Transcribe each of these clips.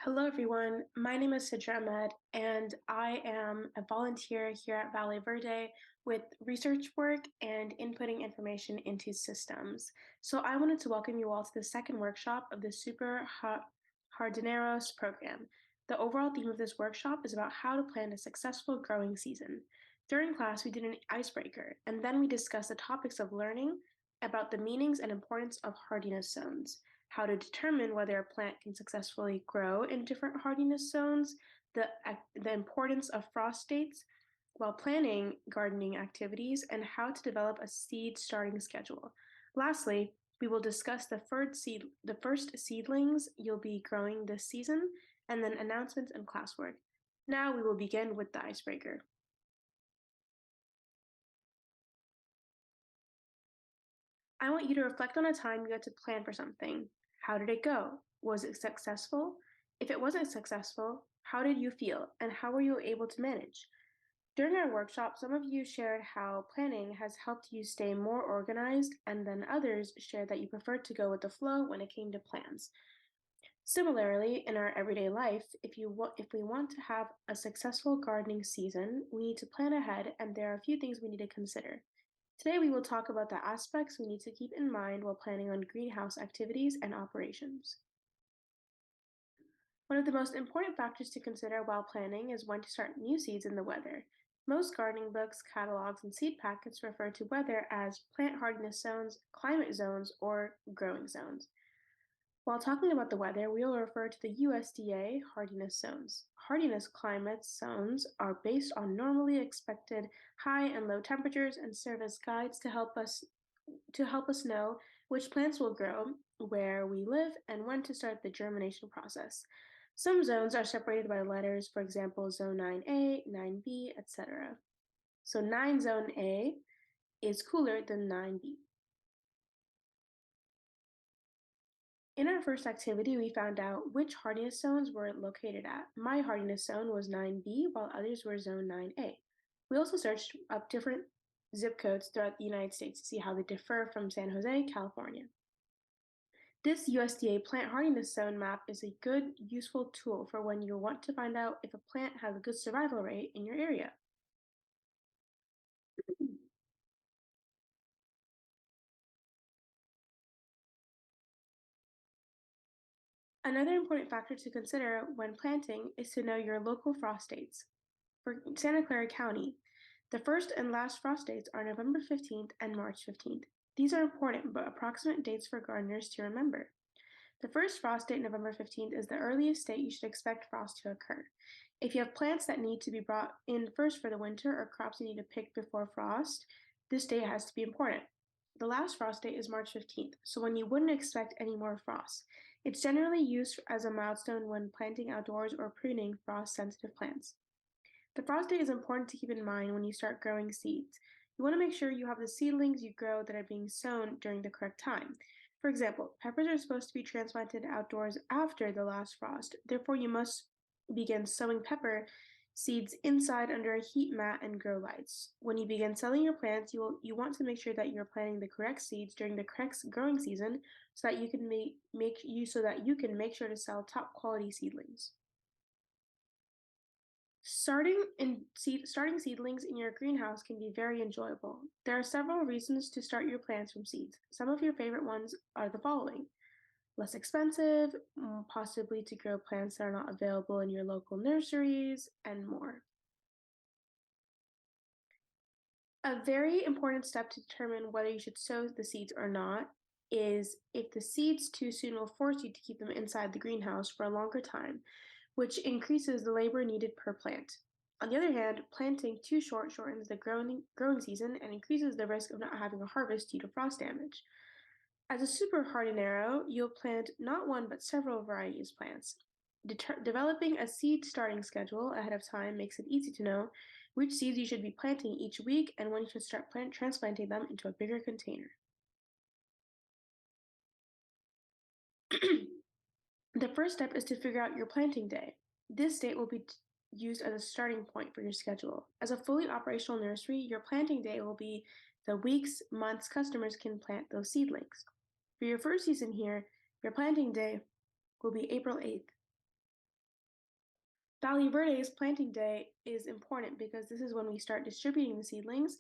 Hello, everyone. My name is Sidra Ahmed, and I am a volunteer here at Valley Verde with research work and inputting information into systems. So I wanted to welcome you all to the second workshop of the Hardineros program. The overall theme of this workshop is about how to plan a successful growing season. During class, we did an icebreaker, and then we discussed the topics of learning about the meanings and importance of hardiness zones, how to determine whether a plant can successfully grow in different hardiness zones, the importance of frost dates while planning gardening activities, and how to develop a seed starting schedule. Lastly, we will discuss the first seedlings you'll be growing this season, and then announcements and classwork. Now we will begin with the icebreaker. I want you to reflect on a time you had to plan for something. How did it go? Was it successful? If it wasn't successful, how did you feel and how were you able to manage? During our workshop, some of you shared how planning has helped you stay more organized, and then others shared that you preferred to go with the flow when it came to plans. Similarly, in our everyday life, if we want to have a successful gardening season, we need to plan ahead, and there are a few things we need to consider. Today, we will talk about the aspects we need to keep in mind while planning on greenhouse activities and operations. One of the most important factors to consider while planning is when to start new seeds in the weather. Most gardening books, catalogs, and seed packets refer to weather as plant hardiness zones, climate zones, or growing zones. While talking about the weather, we will refer to the USDA hardiness zones. Hardiness climate zones are based on normally expected high and low temperatures and serve as guides to help us know which plants will grow, where we live, and when to start the germination process. Some zones are separated by letters, for example, zone 9A, 9B, etc. So 9 zone A is cooler than 9B. In our first activity, we found out which hardiness zones were located at. My hardiness zone was 9B, while others were zone 9A. We also searched up different zip codes throughout the United States to see how they differ from San Jose, California. This USDA plant hardiness zone map is a good, useful tool for when you want to find out if a plant has a good survival rate in your area. Another important factor to consider when planting is to know your local frost dates. For Santa Clara County, the first and last frost dates are November 15th and March 15th. These are important but approximate dates for gardeners to remember. The first frost date, November 15th, is the earliest date you should expect frost to occur. If you have plants that need to be brought in first for the winter or crops you need to pick before frost, this date has to be important. The last frost date is March 15th, so when you wouldn't expect any more frost. It's generally used as a milestone when planting outdoors or pruning frost-sensitive plants. The frost date is important to keep in mind when you start growing seeds. You want to make sure you have the seedlings you grow that are being sown during the correct time. For example, peppers are supposed to be transplanted outdoors after the last frost. Therefore, you must begin sowing pepper seeds inside under a heat mat and grow lights. When you begin selling your plants, you want to make sure that you're planting the correct seeds during the correct growing season so that you can make sure to sell top quality seedlings. Starting seedlings in your greenhouse can be very enjoyable. There are several reasons to start your plants from seeds. Some of your favorite ones are the following: less expensive, possibly to grow plants that are not available in your local nurseries, and more. A very important step to determine whether you should sow the seeds or not is if the seeds too soon will force you to keep them inside the greenhouse for a longer time, which increases the labor needed per plant. On the other hand, planting too short shortens the growing season and increases the risk of not having a harvest due to frost damage. As a super hardinero, you'll plant not one but several varieties of plants. Developing a seed starting schedule ahead of time makes it easy to know which seeds you should be planting each week and when you should start transplanting them into a bigger container. The first step is to figure out your planting day. This date will be used as a starting point for your schedule. As a fully operational nursery, your planting day will be the weeks, months customers can plant those seedlings. For your first season here, your planting day will be April 8th. Valley Verde's planting day is important because this is when we start distributing the seedlings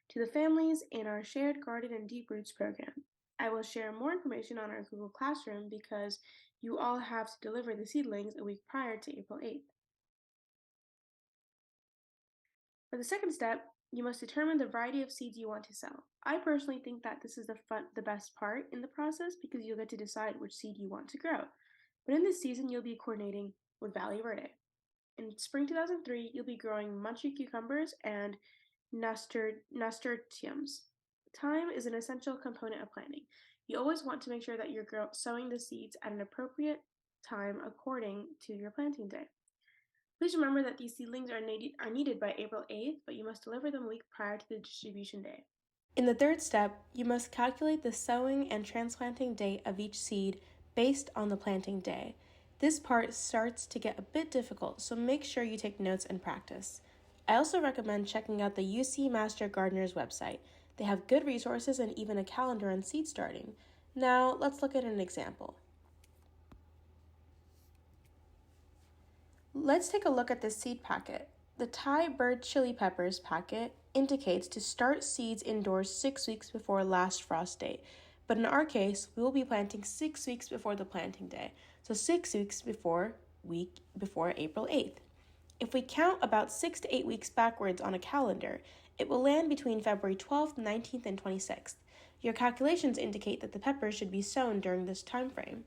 to the families in our Shared Garden and Deep Roots program. I will share more information on our Google Classroom because you all have to deliver the seedlings a week prior to April 8th. For the second step, you must determine the variety of seeds you want to sow. I personally think that this is the best part in the process because you'll get to decide which seed you want to grow. But in this season, you'll be coordinating with Valley Verde. In spring 2003, you'll be growing munchie cucumbers and nasturtiums. Time is an essential component of planting. You always want to make sure that you're sowing the seeds at an appropriate time according to your planting day. Please remember that these seedlings are needed by April 8th, but you must deliver them a week prior to the distribution day. In the third step, you must calculate the sowing and transplanting date of each seed based on the planting day. This part starts to get a bit difficult, so make sure you take notes and practice. I also recommend checking out the UC Master Gardener's website. They have good resources and even a calendar on seed starting. Now, let's look at an example. Let's take a look at this seed packet. The Thai bird chili peppers packet indicates to start seeds indoors 6 weeks before last frost date. But in our case, we will be planting 6 weeks before the planting day, so 6 weeks before April 8th. If we count about 6 to 8 weeks backwards on a calendar, it will land between February 12th, 19th, and 26th. Your calculations indicate that the peppers should be sown during this time frame.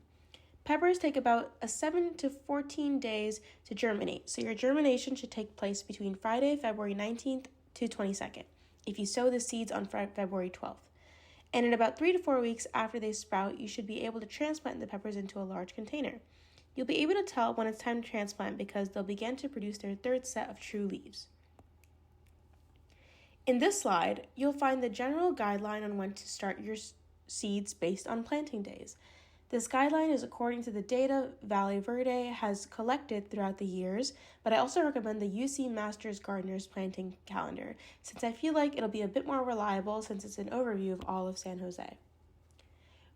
Peppers take about 7 to 14 days to germinate, so your germination should take place between Friday, February 19th to 22nd, if you sow the seeds on February 12th. And in about 3 to 4 weeks after they sprout, you should be able to transplant the peppers into a large container. You'll be able to tell when it's time to transplant because they'll begin to produce their third set of true leaves. In this slide, you'll find the general guideline on when to start your seeds based on planting days. This guideline is according to the data Valley Verde has collected throughout the years, but I also recommend the UC Masters Gardener's Planting Calendar, since I feel like it'll be a bit more reliable since it's an overview of all of San Jose.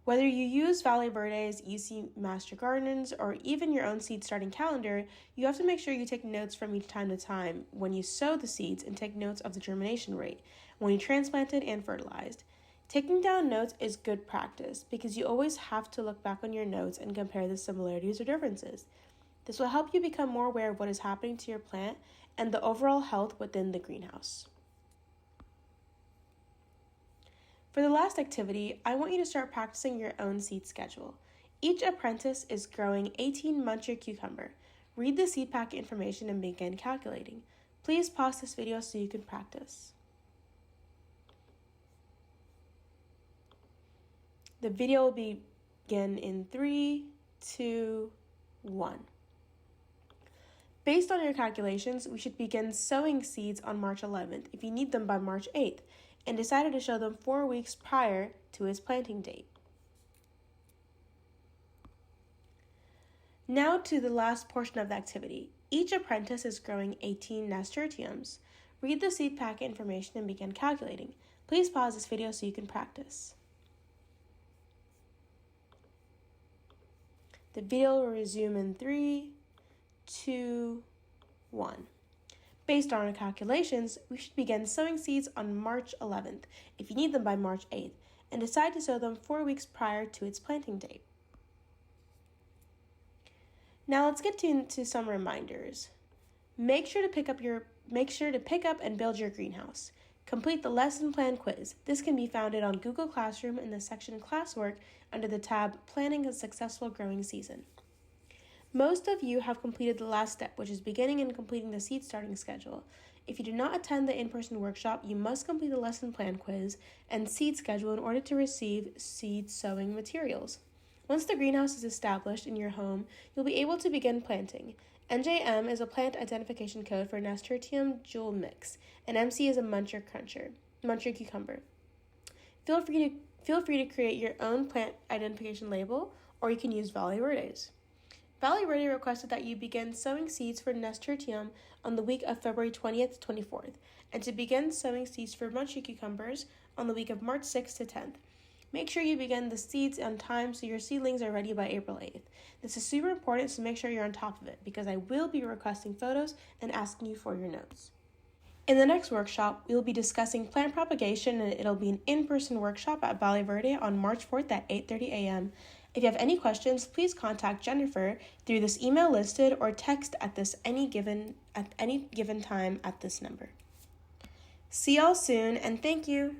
Whether you use Valley Verde's UC Master Gardens or even your own seed starting calendar, you have to make sure you take notes from each time to time when you sow the seeds and take notes of the germination rate, when you transplanted and fertilized. Taking down notes is good practice because you always have to look back on your notes and compare the similarities or differences. This will help you become more aware of what is happening to your plant and the overall health within the greenhouse. For the last activity, I want you to start practicing your own seed schedule. Each apprentice is growing 18 muncher cucumber. Read the seed packet information and begin calculating. Please pause this video so you can practice. The video will begin in 3, 2, 1. Based on your calculations, we should begin sowing seeds on March 11th if you need them by March 8th, and decided to sow them 4 weeks prior to its planting date. Now to the last portion of the activity. Each apprentice is growing 18 nasturtiums. Read the seed packet information and begin calculating. Please pause this video so you can practice. The video will resume in 3, 2, 1. Based on our calculations, we should begin sowing seeds on March 11th if you need them by March 8th, and decide to sow them 4 weeks prior to its planting date. Now let's get into some reminders. Make sure to pick up and build your greenhouse. Complete the lesson plan quiz. This can be found on Google Classroom in the section Classwork under the tab Planning a Successful Growing Season. Most of you have completed the last step, which is beginning and completing the seed starting schedule. If you did not attend the in-person workshop, you must complete the lesson plan quiz and seed schedule in order to receive seed sowing materials. Once the greenhouse is established in your home, you'll be able to begin planting. NJM is a plant identification code for Nasturtium jewel mix, and MC is a muncher cucumber. Feel free to create your own plant identification label, or you can use Valley Verde's. Valley Verde requested that you begin sowing seeds for Nasturtium on the week of February 20th to 24th, and to begin sowing seeds for munchie cucumbers on the week of March 6th to 10th. Make sure you begin the seeds on time so your seedlings are ready by April 8th. This is super important, so make sure you're on top of it because I will be requesting photos and asking you for your notes. In the next workshop, we will be discussing plant propagation, and it'll be an in-person workshop at Valley Verde on March 4th at 8:30 a.m. If you have any questions, please contact Jennifer through this email listed or text at any given time at this number. See y'all soon, and thank you!